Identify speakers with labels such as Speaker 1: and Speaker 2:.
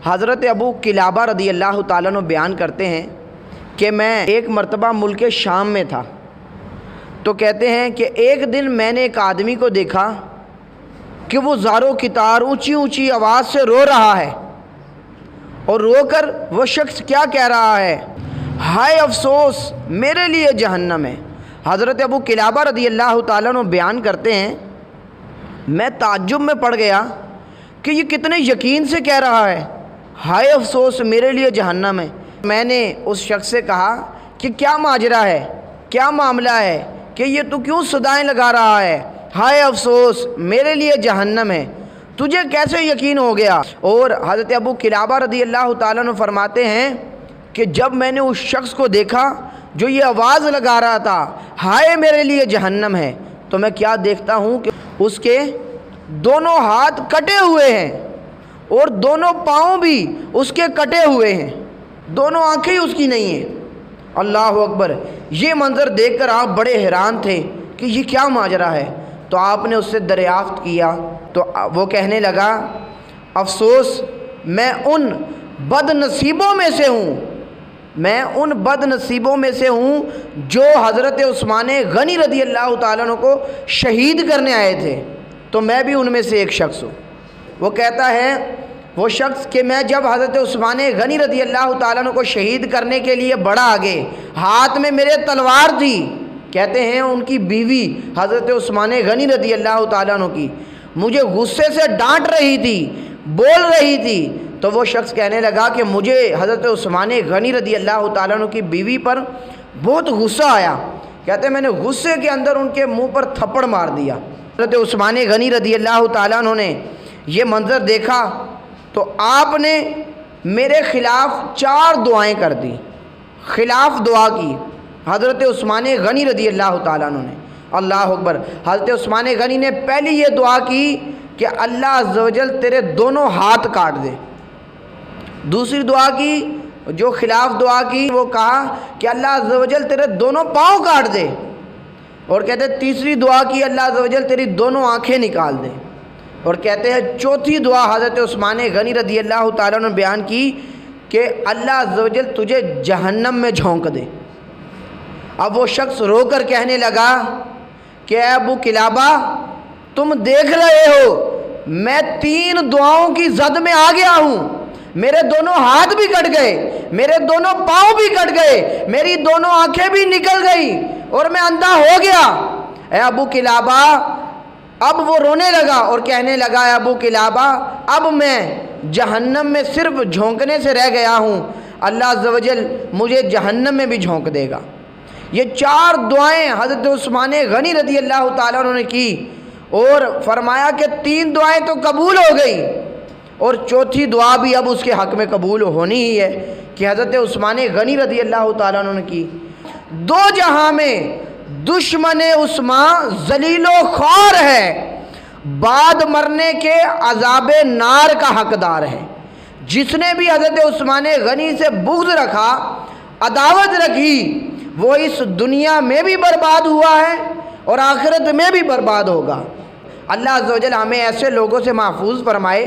Speaker 1: حضرت ابو قلابہ رضی اللہ تعالیٰ عنہ بیان کرتے ہیں کہ میں ایک مرتبہ ملک شام میں تھا، تو کہتے ہیں کہ ایک دن میں نے ایک آدمی کو دیکھا کہ وہ زارو کتار اونچی اونچی آواز سے رو رہا ہے، اور رو کر وہ شخص کیا کہہ رہا ہے، ہائے افسوس میرے لیے جہنم ہے۔ حضرت ابو قلابہ رضی اللہ تعالیٰ عنہ بیان کرتے ہیں میں تعجب میں پڑ گیا کہ یہ کتنے یقین سے کہہ رہا ہے ہائے افسوس میرے لیے جہنم ہے۔ میں نے اس شخص سے کہا کہ کیا ماجرا ہے، کیا معاملہ ہے کہ یہ تو کیوں صدائیں لگا رہا ہے ہائے افسوس میرے لیے جہنم ہے، تجھے کیسے یقین ہو گیا؟ اور حضرت ابو قلابہ رضی اللہ تعالیٰ عنہ فرماتے ہیں کہ جب میں نے اس شخص کو دیکھا جو یہ آواز لگا رہا تھا ہائے میرے لیے جہنم ہے، تو میں کیا دیکھتا ہوں کہ اس کے دونوں ہاتھ کٹے ہوئے ہیں اور دونوں پاؤں بھی اس کے کٹے ہوئے ہیں، دونوں آنکھیں اس کی نہیں ہیں۔ اللہ اکبر! یہ منظر دیکھ کر آپ بڑے حیران تھے کہ یہ کیا ماجرا ہے، تو آپ نے اس سے دریافت کیا تو وہ کہنے لگا افسوس میں ان بد نصیبوں میں سے ہوں، میں ان بد نصیبوں میں سے ہوں جو حضرت عثمان غنی رضی اللہ تعالیٰ عنہ کو شہید کرنے آئے تھے، تو میں بھی ان میں سے ایک شخص ہوں۔ وہ کہتا ہے وہ شخص کہ میں جب حضرت عثمان غنی رضی اللہ تعالیٰ عنہ کو شہید کرنے کے لیے بڑھا آگے، ہاتھ میں میرے تلوار تھی، کہتے ہیں ان کی بیوی حضرت عثمان غنی رضی اللہ تعالیٰ عنہ کی مجھے غصے سے ڈانٹ رہی تھی، بول رہی تھی، تو وہ شخص کہنے لگا کہ مجھے حضرت عثمان غنی رضی اللہ تعالیٰ عنہ کی بیوی پر بہت غصہ آیا، کہتے ہیں میں نے غصے کے اندر ان کے منہ پر تھپڑ مار دیا۔ حضرت عثمان غنی رضی اللہ تعالیٰ عنہ نے یہ منظر دیکھا تو آپ نے میرے خلاف 4 دعائیں کر دی، خلاف دعا کی حضرت عثمان غنی رضی اللہ تعالیٰ عنہ نے۔ اللہ اکبر! حضرت عثمان غنی نے پہلی یہ دعا کی کہ اللہ عز و جل تیرے دونوں ہاتھ کاٹ دے۔ دوسری دعا کی جو خلاف دعا کی وہ کہا کہ اللہ عز و جل تیرے دونوں پاؤں کاٹ دے، اور کہتے تیسری دعا کی اللہ عز و جل تیری دونوں آنکھیں نکال دے، اور کہتے ہیں چوتھی دعا حضرت عثمان غنی رضی اللہ تعالیٰ نے بیان کی کہ اللہ عز و جل تجھے جہنم میں جھونک دے۔ اب وہ شخص رو کر کہنے لگا کہ اے ابو قلابہ تم دیکھ رہے ہو میں 3 دعاؤں کی زد میں آ گیا ہوں، میرے دونوں ہاتھ بھی کٹ گئے، میرے دونوں پاؤں بھی کٹ گئے، میری دونوں آنکھیں بھی نکل گئی اور میں اندھا ہو گیا۔ اے ابو قلابہ، اب وہ رونے لگا اور کہنے لگا اے ابو قلابہ اب میں جہنم میں صرف جھونکنے سے رہ گیا ہوں، اللہ عز و جل مجھے جہنم میں بھی جھونک دے گا۔ یہ 4 دعائیں حضرت عثمان غنی رضی اللہ تعالیٰ عنہ نے کی، اور فرمایا کہ 3 دعائیں تو قبول ہو گئی، اور چوتھی دعا بھی اب اس کے حق میں قبول ہونی ہی ہے کہ حضرت عثمان غنی رضی اللہ تعالیٰ عنہ نے کی۔ 2 جہاں میں دشمن عثمان ذلیل و خوار ہے، بعد مرنے کے عذاب نار کا حقدار ہے۔ جس نے بھی حضرت عثمان غنی سے بغض رکھا، عداوت رکھی، وہ اس دنیا میں بھی برباد ہوا ہے اور آخرت میں بھی برباد ہوگا۔ اللہ عز و جل ہمیں ایسے لوگوں سے محفوظ فرمائے۔